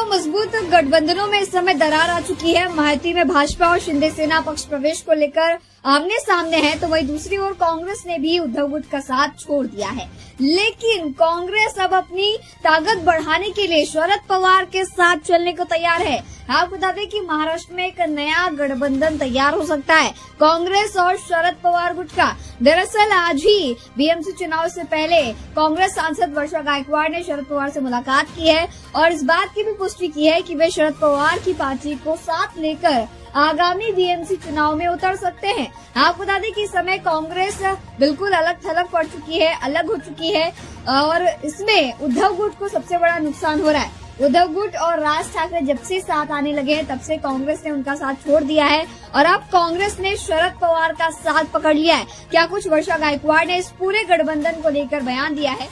दोनों मजबूत गठबंधनों में इस समय दरार आ चुकी है। महायुति में भाजपा और शिंदे सेना पक्ष प्रवेश को लेकर आमने सामने है, तो वहीं दूसरी ओर कांग्रेस ने भी उद्धव गुट का साथ छोड़ दिया है। लेकिन कांग्रेस अब अपनी ताकत बढ़ाने के लिए शरद पवार के साथ चलने को तैयार है। आपको बता दें कि महाराष्ट्र में एक नया गठबंधन तैयार हो सकता है कांग्रेस और शरद पवार गुट का। दरअसल आज ही बीएमसी चुनाव से पहले कांग्रेस सांसद वर्षा गायकवाड़ ने शरद पवार से मुलाकात की है और इस बात की भी पुष्टि की है कि वे शरद पवार की पार्टी को साथ लेकर आगामी बीएमसी चुनाव में उतर सकते हैं। आपको बता दें कि इस समय कांग्रेस बिल्कुल अलग थलग पड़ चुकी है, अलग हो चुकी है और इसमें उद्धव गुट को सबसे बड़ा नुकसान हो रहा है। उद्धव गुट और राज ठाकरे जब से साथ आने लगे हैं तब से कांग्रेस ने उनका साथ छोड़ दिया है और अब कांग्रेस ने शरद पवार का साथ पकड़ लिया है। क्या कुछ वर्षा गायकवाड़ ने इस पूरे गठबंधन को लेकर बयान दिया है।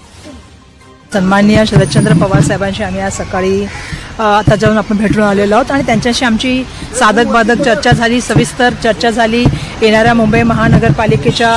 सन्माननीय शरदचंद्र पवार साहेबांशी आम्ही आज सकाळी आता जाऊन आपण भेटून आलेलो आहोत आणि त्यांच्याशी आमची साधक बाधक चर्चा झाली, सविस्तर चर्चा झाली येणाऱ्या मुंबई महानगरपालिकेच्या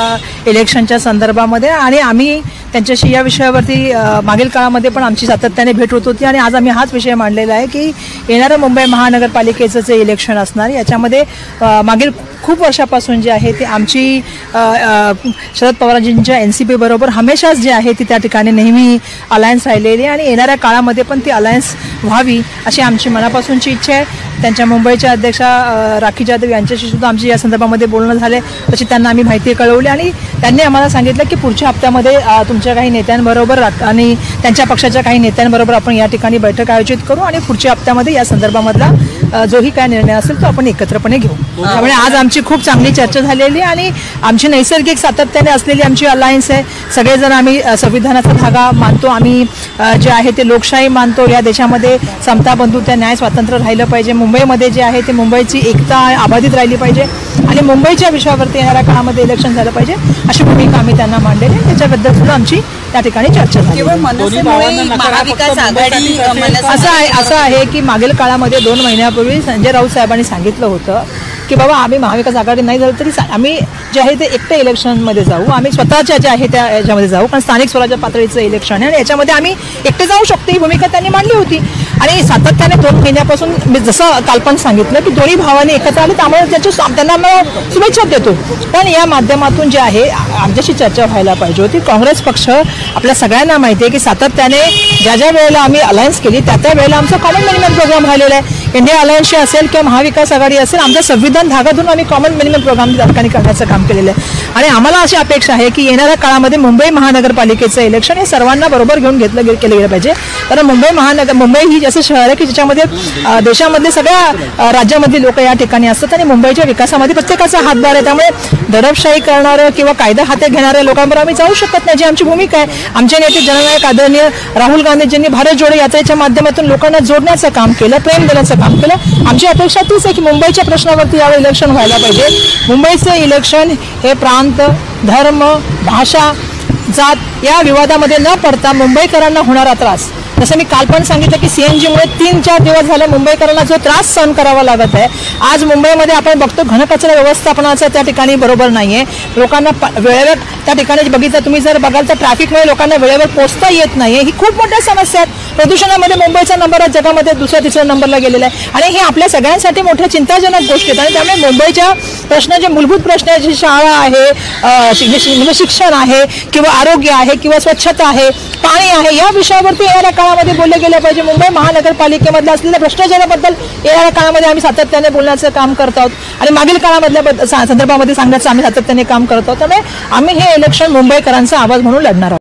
इलेक्शनच्या संदर्भामध्ये आणि आम्ही त्यांच्याशी या विषयावरती मागील काळामध्ये पण आमची सातत्याने भेट होत होती आणि आज आम्ही हाच विषय मांडलेला आहे की येणाऱ्या मुंबई महानगरपालिकेचं जे इलेक्शन असणार याच्यामध्ये मागील खूप वर्षापासून जे आहे ते आमची शरद पवारांच्या एनसीपी बरोबर हमेशाच जे आहे ती त्या ठिकाणी नेहमी अलायन्स राहिलेली आणि येणाऱ्या काळामध्ये पण ती अलायन्स व्हावी अशी आमची मनापासूनची इच्छा आहे। त्यांच्या मुंबईच्या अध्यक्षा राखी जाधव यांच्याशी सुद्धा आमची या संदर्भामध्ये बोलणं झाले, तशी त्यांना आम्ही माहिती कळवली आणि त्यांनी आम्हाला सांगितलं की पुढच्या हप्त्यामध्ये तुमच्या काही नेत्यांबरोबर आणि त्यांच्या पक्षाच्या काही नेत्यांबरोबर आपण या ठिकाणी बैठक आयोजित करू आणि पुढच्या हप्त्यामध्ये या संदर्भामधला जोही काय निर्णय असेल तो आपण एकत्रपणे घेऊ। त्यामुळे आज आमची खूप चांगली चर्चा झालेली आणि आमची नैसर्गिक सातत्याने असलेली आमची अलायन्स आहे। सगळेजण आम्ही संविधानाचा धागा मानतो, आम्ही जे आहे ते लोकशाही मानतो, या देशामध्ये समता बंधुता न्याय स्वातंत्र्य राहिलं पाहिजे, मुंबईमध्ये जे आहे ते मुंबईची एकता अबाधित राहिली पाहिजे आणि मुंबईच्या विषयावरती येणाऱ्या काळामध्ये इलेक्शन झालं पाहिजे अशी भूमिका आम्ही त्यांना मांडलेली आहे। त्याच्याबद्दल सुद्धा आमची त्या ठिकाणी चर्चा झाली। असं आहे की मागील काळामध्ये 2 महिन्यापूर्वी संजय राऊत साहेबांनी सांगितलं होतं की बाबा आम्ही महाविकास आघाडी नाही झालं तरी आम्ही जे आहे ते एकटे इलेक्शनमध्ये जाऊ, आम्ही स्वतःच्या जे आहे त्या याच्यामध्ये जाऊ, कारण स्थानिक स्वराज्य पातळीचं इलेक्शन आहे आणि याच्यामध्ये आम्ही एकटे जाऊ शकतो ही भूमिका त्यांनी मांडली होती। आणि सातत्याने 2 महिन्यापासून मी जसं कालपण सांगितलं की दोन्ही भावांनी एकत्र आले त्यामुळे त्यांना शुभेच्छा देतो। पण या माध्यमातून जे आहे आमच्याशी चर्चा व्हायला पाहिजे होती। काँग्रेस पक्ष आपल्या सगळ्यांना माहिती आहे की सातत्याने ज्या ज्या वेळेला आम्ही अलायन्स केली त्या त्या वेळेला आमचा कॉमन मिनिमम प्रोग्राम राहिलेला आहे। इंडिया अलायन्सची असेल किंवा महाविकास आघाडी असेल, आमचं संविधान धागातून आम्ही कॉमन मिनिमम प्रोग्राम त्या ठिकाणी करण्याचं काम केलेलं आहे आणि आम्हाला अशी अपेक्षा आहे की येणाऱ्या काळामध्ये मुंबई महानगरपालिकेचं इलेक्शन हे सर्वांना बरोबर घेऊन केलं गेलं पाहिजे। कारण मुंबई ही असं शहर आहे की ज्याच्यामध्ये देशामधले सगळ्या राज्यामधली लोक या ठिकाणी असतात आणि मुंबईच्या विकासामध्ये प्रत्येकाचा हातभार आहे। त्यामुळे दडपशाही करणारं किंवा कायदा हाती घेणाऱ्या लोकांबरोबर आम्ही जाऊ शकत नाही, जी आमची भूमिका आहे। आमचे नेते जननायक आदरणीय राहुल गांधीजींनी भारत जोडो यात्रेच्या माध्यमातून लोकांना जोडण्याचं काम केलं, प्रेम देण्याचं काम केलं। आमची अपेक्षा तीच आहे की मुंबईच्या प्रश्नावरती यावेळी इलेक्शन व्हायला पाहिजे। मुंबईचं इलेक्शन हे प्रांत, धर्म, भाषा, जात या विवादामध्ये न पडता मुंबईकरांना होणारा त्रास, जसं मी काल पण सांगितलं की सीएनजीमुळे 3-4 दिवस झाले मुंबईकरांना जो त्रास सहन करावा लागत आहे। आज मुंबईमध्ये आपण बघतो घनकचरा व्यवस्थापनाचं त्या ठिकाणी बरोबर नाहीये, लोकांना वेळेवर त्या ठिकाणी बघितलं तुम्ही जर बघाल तर ट्रॅफिकमुळे लोकांना वेळेवर पोहोचता येत नाहीये, ही खूप मोठ्या समस्या आहेत। प्रदूषणामध्ये मुंबईचा नंबर आज जगामध्ये 2-3 नंबरला गेलेला आहे आणि हे आपल्या सगळ्यांसाठी मोठ्या चिंताजनक गोष्टी आहेत आणि त्यामुळे मुंबईच्या प्रश्न जे मूलभूत प्रश्न आहे, जी शाळा आहे, शिक्षण आहे किंवा आरोग्य आहे किंवा स्वच्छता आहे, पाणी आहे, या विषयावरती येणाऱ्या काळामध्ये बोलले गेले पाहिजे। मुंबई महानगरपालिकेमधल्या असलेल्या भ्रष्टाचाराबद्दल येणाऱ्या काळामध्ये आम्ही सातत्याने बोलण्याचं काम करत आहोत आणि मागील काळामधल्या संदर्भामध्ये सांगण्याचं आम्ही सातत्याने काम करत आहोत। त्यामुळे आम्ही हे इलेक्शन मुंबईकरांचा आवाज म्हणून लढणार आहोत।